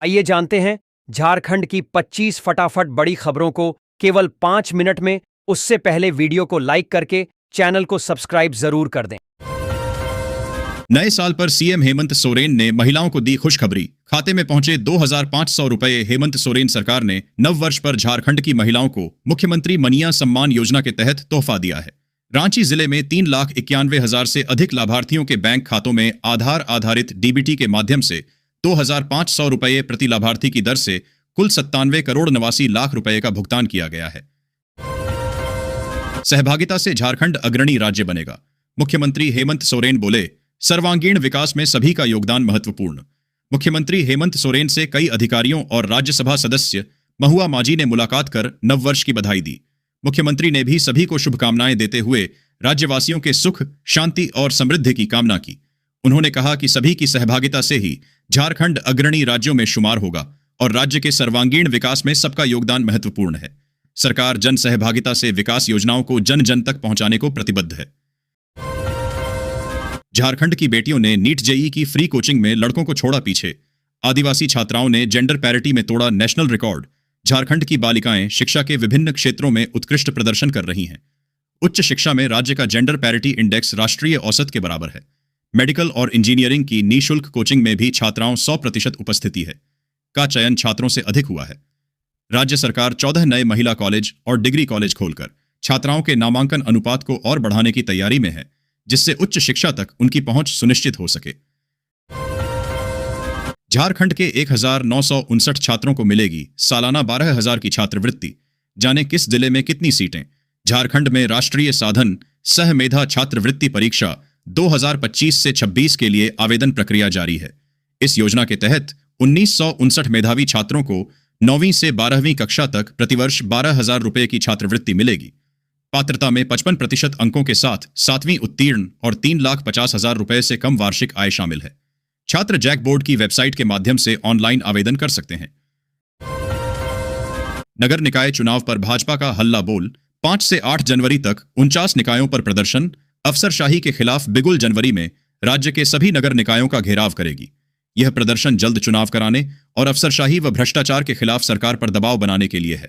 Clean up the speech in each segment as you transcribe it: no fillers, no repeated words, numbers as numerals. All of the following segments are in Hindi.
आइए जानते हैं झारखंड की 25 फटाफट बड़ी खबरों को केवल 5 मिनट में। उससे पहले वीडियो को लाइक करके चैनल को सब्सक्राइब जरूर कर दें। नए साल पर सीएम हेमंत सोरेन ने महिलाओं को दी खुशखबरी। खाते में पहुंचे 2,500 रुपए। हेमंत सोरेन सरकार ने नववर्ष पर झारखंड की महिलाओं को मुख्यमंत्री मनिया सम्मान योजना के तहत तोहफा दिया है। रांची जिले में 3,91,000 से अधिक लाभार्थियों के बैंक खातों में आधार आधारित डीबीटी के माध्यम से 2,500 रुपए प्रति लाभार्थी की दर से कुल 97,89,00,000 रुपए का भुगतान किया गया है। सहभागिता से झारखंड अग्रणी राज्य बनेगा। मुख्यमंत्री हेमंत सोरेन बोले, सर्वांगीण विकास में सभी का योगदान महत्वपूर्ण। मुख्यमंत्री हेमंत सोरेन से कई अधिकारियों और राज्यसभा सदस्य महुआ माझी ने मुलाकात कर नववर्ष की बधाई दी। मुख्यमंत्री ने भी सभी को शुभकामनाएं देते हुए राज्यवासियों के सुख, शांति और समृद्धि की कामना की। उन्होंने कहा कि सभी की सहभागिता से ही झारखंड अग्रणी राज्यों में शुमार होगा और राज्य के सर्वांगीण विकास में सबका योगदान महत्वपूर्ण है। सरकार जन सहभागिता से विकास योजनाओं को जन जन तक पहुंचाने को प्रतिबद्ध है। झारखंड की बेटियों ने नीट जेईई की फ्री कोचिंग में लड़कों को छोड़ा पीछे। आदिवासी छात्राओं ने जेंडर पैरिटी में तोड़ा नेशनल रिकॉर्ड। झारखंड की बालिकाएं शिक्षा के विभिन्न क्षेत्रों में उत्कृष्ट प्रदर्शन कर रही हैं। उच्च शिक्षा में राज्य का जेंडर पैरिटी इंडेक्स राष्ट्रीय औसत के बराबर है। मेडिकल और इंजीनियरिंग की निःशुल्क कोचिंग में भी छात्राओं 100% उपस्थिति है का चयन छात्रों से अधिक हुआ है। राज्य सरकार 14 नए महिला कॉलेज और डिग्री कॉलेज खोलकर छात्राओं के नामांकन अनुपात को और बढ़ाने की तैयारी में है, जिससे उच्च शिक्षा तक उनकी पहुंच सुनिश्चित हो सके। झारखंड के 1,959 छात्रों को मिलेगी सालाना 12,000 की छात्रवृत्ति। जाने किस जिले में कितनी सीटें। झारखंड में राष्ट्रीय साधन सह मेधा छात्रवृत्ति परीक्षा 2025 से 26 के लिए आवेदन प्रक्रिया जारी है। इस योजना के तहत 1,959 मेधावी छात्रों को 9वीं से 12वीं कक्षा तक प्रतिवर्ष 12,000 रुपए की छात्रवृत्ति मिलेगी। पात्रता में 55% अंकों के साथ 7वीं उत्तीर्ण और 3,50,000 रुपए से कम वार्षिक आय शामिल है। छात्र जैक बोर्ड की वेबसाइट के माध्यम से ऑनलाइन आवेदन कर सकते हैं। नगर निकाय चुनाव पर भाजपा का हल्ला बोल। 5 से 8 जनवरी तक 49 निकायों पर प्रदर्शन। अफसरशाही के खिलाफ बिगुल जनवरी में राज्य के सभी नगर निकायों का घेराव करेगी। यह प्रदर्शन जल्द चुनाव कराने और अफसरशाही व भ्रष्टाचार के खिलाफ सरकार पर दबाव बनाने के लिए है।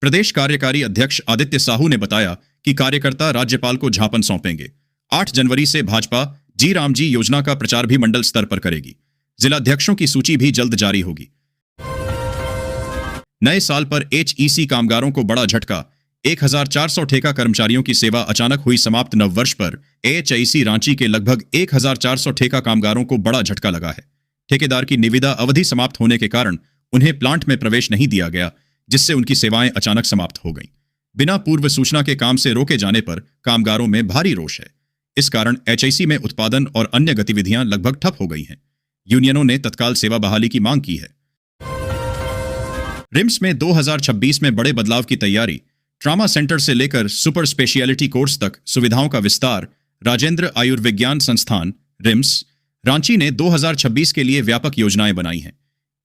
प्रदेश कार्यकारी अध्यक्ष आदित्य साहू ने बताया कि कार्यकर्ता राज्यपाल को ज्ञापन सौंपेंगे। 8 जनवरी से भाजपा जी राम जी योजना का प्रचार भी मंडल स्तर पर करेगी। जिलाध्यक्षों की सूची भी जल्द जारी होगी। नए साल पर एचईसी कामगारों को बड़ा झटका। 1,400 ठेका कर्मचारियों की सेवा अचानक हुई समाप्त। नववर्ष पर एचईसी रांची के लगभग 1,400 ठेका कामगारों को बड़ा झटका लगा है। ठेकेदार की निविदा अवधि समाप्त होने के कारण उन्हें प्लांट में प्रवेश नहीं दिया गया, जिससे उनकी सेवाएं अचानक समाप्त हो गईं। बिना पूर्व सूचना के काम से रोके जाने पर कामगारों में भारी रोष है। इस कारण एचआईसी में उत्पादन और अन्य गतिविधियां लगभग ठप हो गई हैं। यूनियनों ने तत्काल सेवा बहाली की मांग की है। रिम्स में 2026 में बड़े बदलाव की तैयारी। ट्रॉमा सेंटर से लेकर सुपर स्पेशियलिटी कोर्स तक सुविधाओं का विस्तार। राजेंद्र आयुर्विज्ञान संस्थान रिम्स रांची ने 2026 के लिए व्यापक योजनाएं बनाई हैं।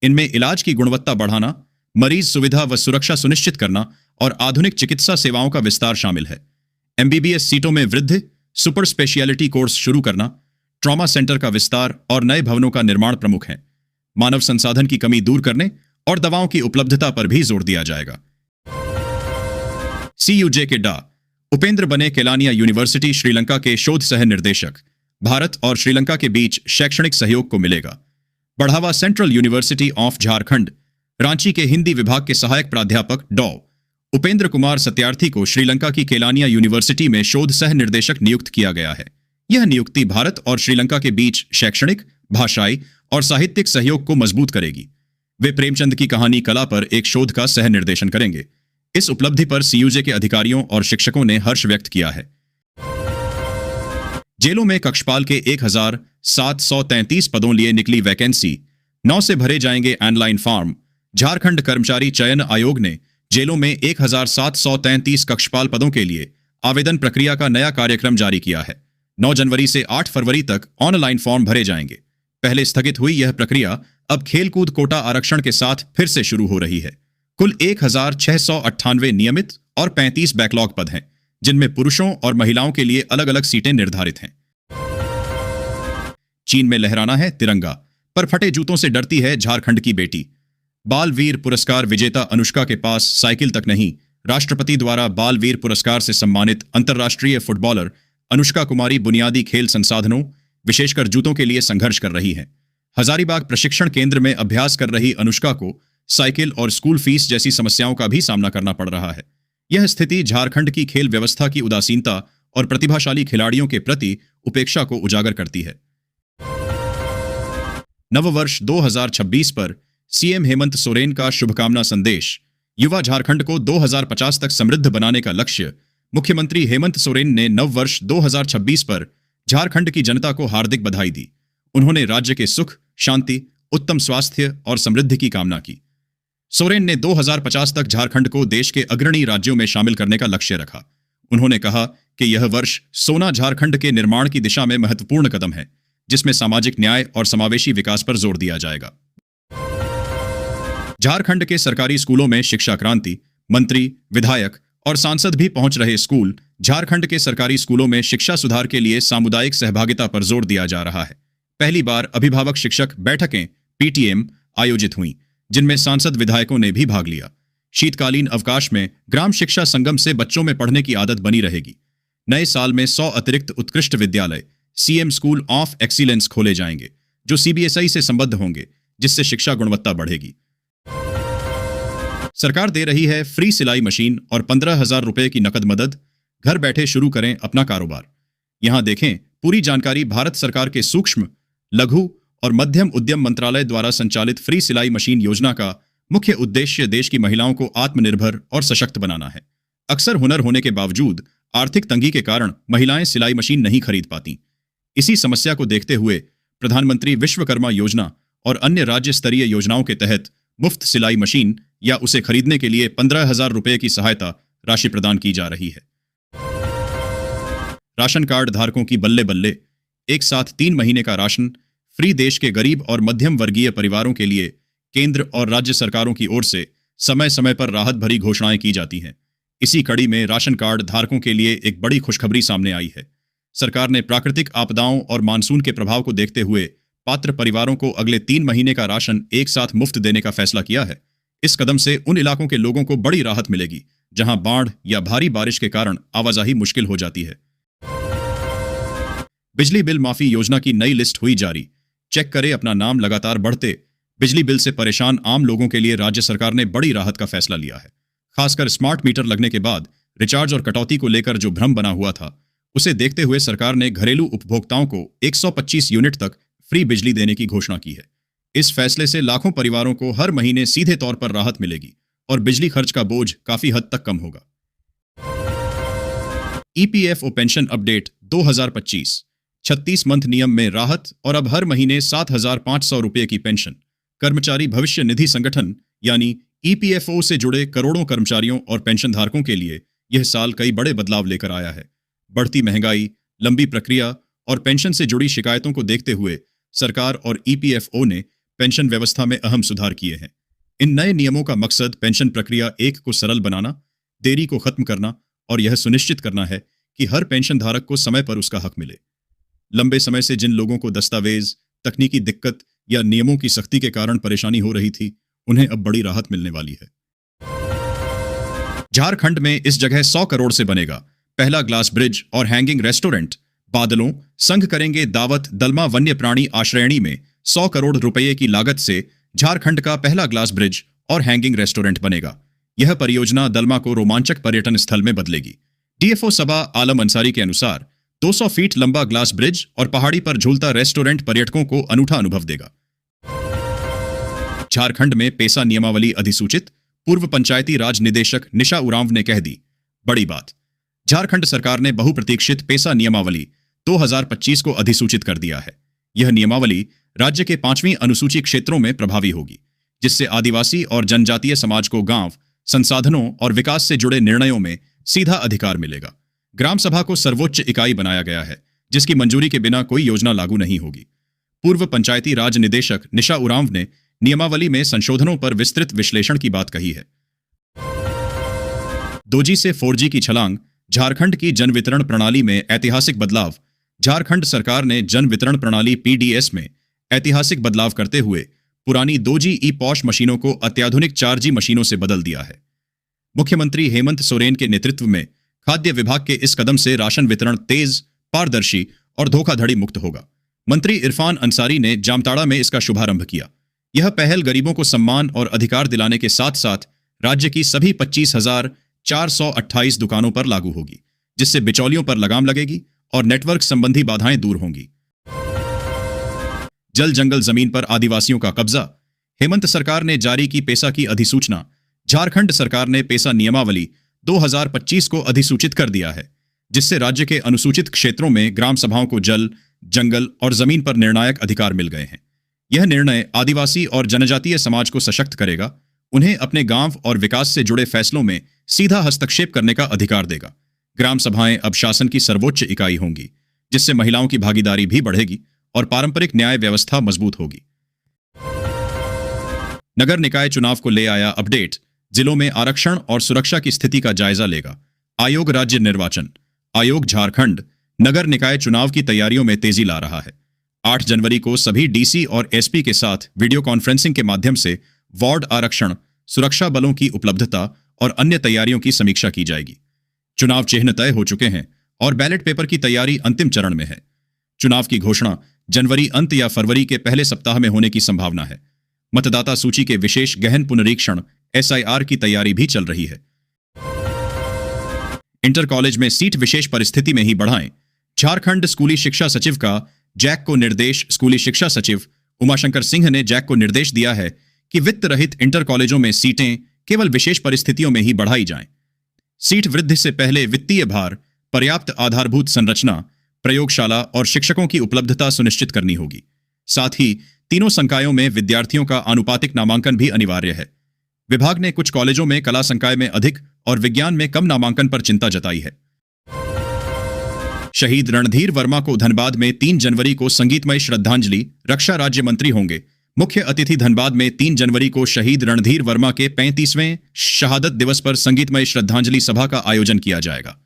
इनमें इलाज की गुणवत्ता बढ़ाना, मरीज सुविधा व सुरक्षा सुनिश्चित करना और आधुनिक चिकित्सा सेवाओं का विस्तार शामिल है। एमबीबीएस सीटों में वृद्धि, सुपर स्पेशियलिटी कोर्स शुरू करना, ट्रॉमा सेंटर का विस्तार और नए भवनों का निर्माण प्रमुख हैं। मानव संसाधन की कमी दूर करने और दवाओं की उपलब्धता पर भी जोर दिया जाएगा। सीयूजे के डा उपेंद्र बने केलानिया यूनिवर्सिटी श्रीलंका के शोध सह निर्देशक। भारत और श्रीलंका के बीच शैक्षणिक सहयोग को मिलेगा बढ़ावा। Central university of Jharkhand Ranchi के हिंदी विभाग के सहायक प्राध्यापक डॉ उपेंद्र कुमार सत्यार्थी को श्रीलंका की केलानिया यूनिवर्सिटी में शोध सह निर्देशक नियुक्त किया गया है। यह नियुक्ति भारत और श्रीलंका के बीच शैक्षणिक, भाषाई और साहित्यिक सहयोग को मजबूत करेगी। वे प्रेमचंद की कहानी कला पर एक शोध का सह निर्देशन करेंगे। इस उपलब्धि पर सीयूजे के अधिकारियों और शिक्षकों ने हर्ष व्यक्त किया है। जेलों में कक्षपाल के 1,733 पदों लिए निकली वैकेंसी। 9 से भरे जाएंगे ऑनलाइन फॉर्म। झारखंड कर्मचारी चयन आयोग ने जेलों में 1,733 कक्षपाल पदों के लिए आवेदन प्रक्रिया का नया कार्यक्रम जारी किया है। 9 जनवरी से 8 फरवरी तक ऑनलाइन फॉर्म भरे जाएंगे। पहले स्थगित हुई यह प्रक्रिया अब खेलकूद कोटा आरक्षण के साथ फिर से शुरू हो रही है। कुल 1,698 नियमित और 35 बैकलॉग पद हैं, जिनमें पुरुषों और महिलाओं के लिए अलग अलग सीटें निर्धारित हैं। चीन में लहराना है तिरंगा। पर फटे जूतों से डरती है झारखंड की बेटी। बाल वीर पुरस्कार विजेता अनुष्का के पास साइकिल तक नहीं। राष्ट्रपति द्वारा बाल वीर पुरस्कार से सम्मानित अंतर्राष्ट्रीय फुटबॉलर अनुष्का कुमारी बुनियादी खेल संसाधनों, विशेषकर जूतों के लिए संघर्ष कर रही हैं। हजारीबाग प्रशिक्षण केंद्र में अभ्यास कर रही अनुष्का को साइकिल और स्कूल फीस जैसी समस्याओं का भी सामना करना पड़ रहा है। यह स्थिति झारखंड की खेल व्यवस्था की उदासीनता और प्रतिभाशाली खिलाड़ियों के प्रति उपेक्षा को उजागर करती है। नववर्ष 2026 पर सीएम हेमंत सोरेन का शुभकामना संदेश। युवा झारखंड को 2050 तक समृद्ध बनाने का लक्ष्य। मुख्यमंत्री हेमंत सोरेन ने नववर्ष 2026 पर झारखंड की जनता को हार्दिक बधाई दी। उन्होंने राज्य के सुख, शांति, उत्तम स्वास्थ्य और समृद्धि की कामना की। सोरेन ने 2050 तक झारखंड को देश के अग्रणी राज्यों में शामिल करने का लक्ष्य रखा। उन्होंने कहा कि यह वर्ष सोना झारखंड के निर्माण की दिशा में महत्वपूर्ण कदम है, जिसमें सामाजिक न्याय और समावेशी विकास पर जोर दिया जाएगा। झारखंड के सरकारी स्कूलों में शिक्षा क्रांति। मंत्री, विधायक और सांसद भी पहुंच रहे स्कूल। झारखंड के सरकारी स्कूलों में शिक्षा सुधार के लिए सामुदायिक सहभागिता पर जोर दिया जा रहा है। पहली बार अभिभावक शिक्षक बैठकें पीटीएम आयोजित हुई, जिनमें सांसद विधायकों ने भी भाग लिया। शीतकालीन अवकाश में ग्राम शिक्षा संगम से बच्चों में पढ़ने की आदत बनी रहेगी। नए साल में 100 अतिरिक्त उत्कृष्ट विद्यालय सीएम स्कूल ऑफ एक्सीलेंस खोले जाएंगे, जो सीबीएसई से संबद्ध होंगे, जिससे शिक्षा गुणवत्ता बढ़ेगी। सरकार दे रही है फ्री सिलाई मशीन और 15,000 रुपए की नकद मदद। घर बैठे शुरू करें अपना कारोबार। यहां देखें पूरी जानकारी। भारत सरकार के सूक्ष्म, लघु और मध्यम उद्यम मंत्रालय द्वारा संचालित फ्री सिलाई मशीन योजना का मुख्य उद्देश्य देश की महिलाओं को आत्मनिर्भर और सशक्त बनाना है। अक्सर हुनर होने के बावजूद आर्थिक तंगी के कारण महिलाएं सिलाई मशीन नहीं खरीद पाती। इसी समस्या को देखते हुए प्रधानमंत्री विश्वकर्मा योजना और अन्य राज्य स्तरीय योजनाओं के तहत मुफ्त सिलाई मशीन या उसे खरीदने के लिए 15,000 रुपए की सहायता राशि प्रदान की जा रही है। राशन कार्ड धारकों की बल्ले बल्ले। एक साथ 3 महीने का राशन फ्री। देश के गरीब और मध्यम वर्गीय परिवारों के लिए केंद्र और राज्य सरकारों की ओर से समय समय पर राहत भरी घोषणाएं की जाती हैं। इसी कड़ी में राशन कार्ड धारकों के लिए एक बड़ी खुशखबरी सामने आई है। सरकार ने प्राकृतिक आपदाओं और मानसून के प्रभाव को देखते हुए पात्र परिवारों को अगले 3 महीने का राशन एक साथ मुफ्त देने का फैसला किया है। इस कदम से उन इलाकों के लोगों को बड़ी राहत मिलेगी जहां बाढ़ या भारी बारिश के कारण आवाजाही मुश्किल हो जाती है। बिजली बिल माफी योजना की नई लिस्ट हुई जारी। चेक करें अपना नाम। लगातार बढ़ते बिजली बिल से परेशान आम लोगों के लिए राज्य सरकार ने बड़ी राहत का फैसला लिया है। खासकर स्मार्ट मीटर लगने के बाद रिचार्ज और कटौती को लेकर जो भ्रम बना हुआ था, उसे देखते हुए सरकार ने घरेलू उपभोक्ताओं को 125 यूनिट तक फ्री बिजली देने की घोषणा की है। इस फैसले से लाखों परिवारों को हर महीने सीधे तौर पर राहत मिलेगी और बिजली खर्च का बोझ काफी हद तक कम होगा। EPFO pension update 2025। 36 मंथ नियम में राहत और अब हर महीने 7,500 रुपए की पेंशन। कर्मचारी भविष्य निधि संगठन यानी ईपीएफओ से जुड़े करोड़ों कर्मचारियों और पेंशन धारकों के लिए यह साल कई बड़े बदलाव लेकर आया है। बढ़ती महंगाई, लंबी प्रक्रिया और पेंशन से जुड़ी शिकायतों को देखते हुए सरकार और ईपीएफओ ने पेंशन व्यवस्था में अहम सुधार किए हैं। इन नए नियमों का मकसद पेंशन प्रक्रिया को सरल बनाना, देरी को खत्म करना और यह सुनिश्चित करना है कि हर पेंशन धारक को समय पर उसका हक मिले। लंबे समय से जिन लोगों को दस्तावेज, तकनीकी दिक्कत या नियमों की सख्ती के कारण परेशानी हो रही थी, उन्हें अब बड़ी राहत मिलने वाली है। झारखंड में इस जगह 100 करोड़ से बनेगा पहला ग्लास ब्रिज और हैंगिंग रेस्टोरेंट। बादलों संघ करेंगे दावत। दलमा वन्य प्राणी आश्रयणी में 100 करोड़ रुपए की लागत से झारखंड का पहला ग्लास ब्रिज और हैंगिंग रेस्टोरेंट बनेगा। यह परियोजना दलमा को रोमांचक पर्यटन स्थल में बदलेगी। डीएफओ सबा आलम अंसारी के अनुसार 200 फीट लंबा ग्लास ब्रिज और पहाड़ी पर झूलता रेस्टोरेंट पर्यटकों को अनूठा अनुभव देगा। झारखंड में पेसा नियमावली अधिसूचित। पूर्व पंचायती राज निदेशक निशा उरांव ने कह दी बड़ी बात। झारखंड सरकार ने बहुप्रतीक्षित पेसा नियमावली 2025 को अधिसूचित कर दिया है। यह नियमावली राज्य के 5वीं अनुसूची क्षेत्रों में प्रभावी होगी, जिससे आदिवासी और जनजातीय समाज को गांव, संसाधनों और विकास से जुड़े निर्णयों में सीधा अधिकार मिलेगा। ग्राम सभा को सर्वोच्च इकाई बनाया गया है, जिसकी मंजूरी के बिना कोई योजना लागू नहीं होगी। पूर्व पंचायती राज निदेशक निशा उरांव ने नियमावली में संशोधनों पर विस्तृत विश्लेषण की बात कही है। 2G से 4G की छलांग। झारखंड की जन वितरण प्रणाली में ऐतिहासिक बदलाव। झारखंड सरकार ने जन वितरण प्रणाली पीडीएस में ऐतिहासिक बदलाव करते हुए पुरानी 2G ई-पॉश मशीनों को अत्याधुनिक 4G मशीनों से बदल दिया है। मुख्यमंत्री हेमंत सोरेन के नेतृत्व में खाद्य विभाग के इस कदम से राशन वितरण तेज, पारदर्शी और धोखाधड़ी मुक्त होगा। मंत्री इरफान अंसारी ने जामताड़ा में इसका शुभारंभ किया। यह पहल गरीबों को सम्मान और अधिकार दिलाने के साथ साथ राज्य की सभी 25,428 दुकानों पर लागू होगी, जिससे बिचौलियों पर लगाम लगेगी और नेटवर्क संबंधी बाधाएं दूर होंगी। जल जंगल जमीन पर आदिवासियों का कब्जा। हेमंत सरकार ने जारी की पेसा की अधिसूचना। झारखंड सरकार ने पेसा नियमावली 2025 को अधिसूचित कर दिया है, जिससे राज्य के अनुसूचित क्षेत्रों में ग्राम सभाओं को जल, जंगल और जमीन पर निर्णायक अधिकार मिल गए हैं। यह निर्णय आदिवासी और जनजातीय समाज को सशक्त करेगा, उन्हें अपने गांव और विकास से जुड़े फैसलों में सीधा हस्तक्षेप करने का अधिकार देगा। ग्राम सभाएं अब शासन की सर्वोच्च इकाई होंगी, जिससे महिलाओं की भागीदारी भी बढ़ेगी और पारंपरिक न्याय व्यवस्था मजबूत होगी। नगर निकाय चुनाव को ले आया अपडेट। जिलों में आरक्षण और सुरक्षा की स्थिति का जायजा लेगा आयोग। राज्य निर्वाचन आयोग झारखंड नगर निकाय चुनाव की तैयारियों में तेजी ला रहा है। 8 जनवरी को सभी डीसी और एसपी के साथ वीडियो कॉन्फ्रेंसिंग के माध्यम से वार्ड आरक्षण, सुरक्षा बलों की उपलब्धता और अन्य तैयारियों की समीक्षा की जाएगी। चुनाव चिन्ह तय हो चुके हैं और बैलेट पेपर की तैयारी अंतिम चरण में है। चुनाव की घोषणा जनवरी अंत या फरवरी के पहले सप्ताह में होने की संभावना है। मतदाता सूची के विशेष गहन पुनरीक्षण SIR की तैयारी भी चल रही है। इंटर कॉलेज में सीट विशेष परिस्थिति में ही बढ़ाएं। झारखंड स्कूली शिक्षा सचिव का जैक को निर्देश। स्कूली शिक्षा सचिव उमाशंकर सिंह ने जैक को निर्देश दिया है कि वित्त रहित इंटर कॉलेजों में सीटें केवल विशेष परिस्थितियों में ही बढ़ाई जाएं। सीट वृद्धि से पहले वित्तीय भार, पर्याप्त आधारभूत संरचना, प्रयोगशाला और शिक्षकों की उपलब्धता सुनिश्चित करनी होगी। साथ ही तीनों संकायों में विद्यार्थियों का आनुपातिक नामांकन भी अनिवार्य है। विभाग ने कुछ कॉलेजों में कला संकाय में अधिक और विज्ञान में कम नामांकन पर चिंता जताई है। शहीद रणधीर वर्मा को धनबाद में 3 जनवरी को संगीतमय श्रद्धांजलि। रक्षा राज्य मंत्री होंगे मुख्य अतिथि। धनबाद में 3 जनवरी को शहीद रणधीर वर्मा के 35वें शहादत दिवस पर संगीतमय श्रद्धांजलि सभा का आयोजन किया जाएगा।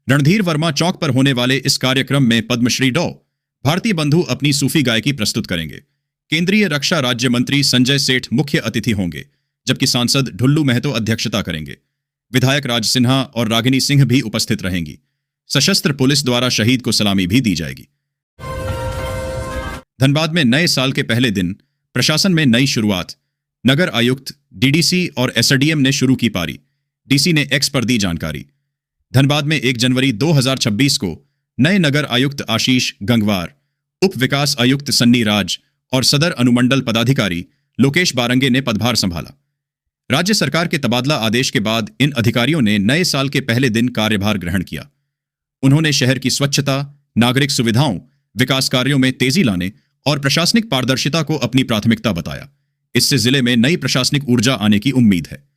रणधीर वर्मा चौक पर होने वाले इस कार्यक्रम में पद्मश्री डॉ. भारती बंधु अपनी सूफी गायकी प्रस्तुत करेंगे। केंद्रीय रक्षा राज्य मंत्री संजय सेठ मुख्य अतिथि होंगे, जबकि सांसद ढुल्लू महतो अध्यक्षता करेंगे। विधायक राज सिन्हा और रागिनी सिंह भी उपस्थित रहेंगी। सशस्त्र पुलिस द्वारा शहीद को सलामी भी दी जाएगी। धनबाद में नए साल के पहले दिन प्रशासन में नई शुरुआत। नगर आयुक्त, डीडीसी और एसडीएम ने शुरू की पारी। डीसी ने एक्स पर दी जानकारी। धनबाद में 1 जनवरी 2026 को नए नगर आयुक्त आशीष गंगवार, उप विकास आयुक्त सन्नी राज और सदर अनुमंडल पदाधिकारी लोकेश बारंगे ने पदभार संभाला। राज्य सरकार के तबादला आदेश के बाद इन अधिकारियों ने नए साल के पहले दिन कार्यभार ग्रहण किया। उन्होंने शहर की स्वच्छता, नागरिक सुविधाओं, विकास कार्यों में तेजी लाने और प्रशासनिक पारदर्शिता को अपनी प्राथमिकता बताया। इससे जिले में नई प्रशासनिक ऊर्जा आने की उम्मीद है।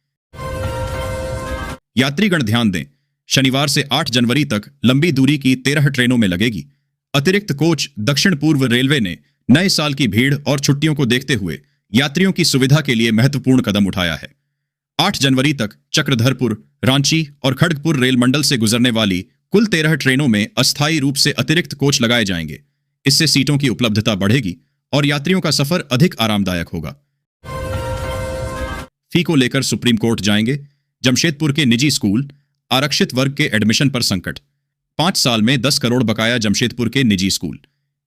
यात्रीगण ध्यान दें, शनिवार से 8 जनवरी तक लंबी दूरी की 13 ट्रेनों में लगेगी अतिरिक्त कोच। दक्षिण पूर्व रेलवे ने नए साल की भीड़ और छुट्टियों को देखते हुए यात्रियों की सुविधा के लिए महत्वपूर्ण कदम उठाया है। 8 जनवरी तक चक्रधरपुर, रांची और खड़गपुर रेल मंडल से गुजरने वाली कुल 13 ट्रेनों में अस्थायी रूप से अतिरिक्त कोच लगाए जाएंगे। इससे सीटों की उपलब्धता बढ़ेगी और यात्रियों का सफर अधिक आरामदायक होगा। फी को लेकर सुप्रीम कोर्ट जाएंगे। जमशेदपुर के निजी स्कूल, आरक्षित वर्ग के एडमिशन पर संकट। 5 साल में 10 करोड़ बकाया जमशेदपुर के निजी स्कूल।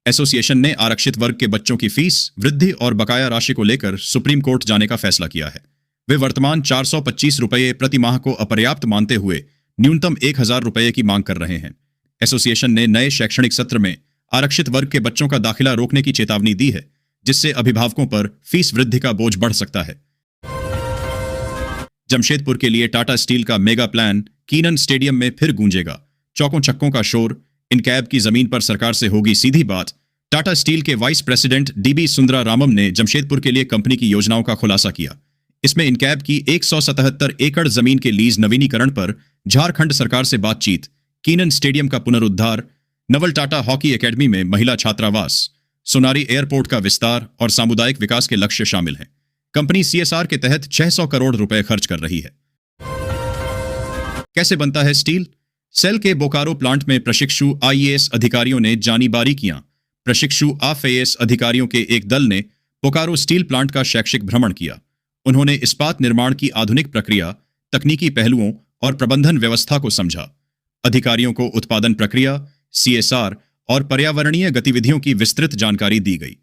एसोसिएशन ने आरक्षित वर्ग के बच्चों की फीस वृद्धि और बकाया राशि को लेकर सुप्रीम कोर्ट जाने का फैसला किया है। वे वर्तमान 425 रुपये प्रति माह को अपर्याप्त मानते हुए न्यूनतम 1000 रुपये की मांग कर रहे हैं। एसोसिएशन ने नए शैक्षणिक सत्र में आरक्षित वर्ग के बच्चों का दाखिला रोकने की चेतावनी दी है, जिससे अभिभावकों पर फीस वृद्धि का बोझ बढ़ सकता है। जमशेदपुर के लिए टाटा स्टील का मेगा प्लान कीनन स्टेडियम में फिर गूंजेगा। चौकों चक्कों का शोर। इनकैब की जमीन पर सरकार से होगी सीधी बात। टाटा स्टील के वाइस प्रेसिडेंट डीबी सुंदरा रामम ने जमशेदपुर के लिए कंपनी की योजनाओं का खुलासा किया। इसमें इनकैब की 177 एकड़ जमीन के लीज नवीनीकरण पर झारखंड सरकार से बातचीत, कीनन स्टेडियम का पुनरुद्धार, नवल टाटा हॉकी एकेडमी में महिला छात्रावास, सोनारी एयरपोर्ट का विस्तार और सामुदायिक विकास के लक्ष्य शामिल हैं। कंपनी CSR के तहत 600 करोड़ रुपए खर्च कर रही है। कैसे बनता है स्टील? सेल के बोकारो प्लांट में प्रशिक्षु IAS अधिकारियों ने जानी बारीकियां। प्रशिक्षु आईएएस अधिकारियों के एक दल ने बोकारो स्टील प्लांट का शैक्षिक भ्रमण किया। उन्होंने इस्पात निर्माण की आधुनिक प्रक्रिया, तकनीकी पहलुओं और प्रबंधन व्यवस्था को समझा। अधिकारियों को उत्पादन प्रक्रिया, सीएसआर और पर्यावरणीय गतिविधियों की विस्तृत जानकारी दी गई।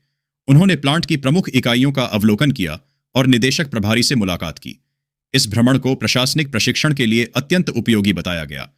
उन्होंने प्लांट की प्रमुख इकाइयों का अवलोकन किया और निदेशक प्रभारी से मुलाकात की। इस भ्रमण को प्रशासनिक प्रशिक्षण के लिए अत्यंत उपयोगी बताया गया।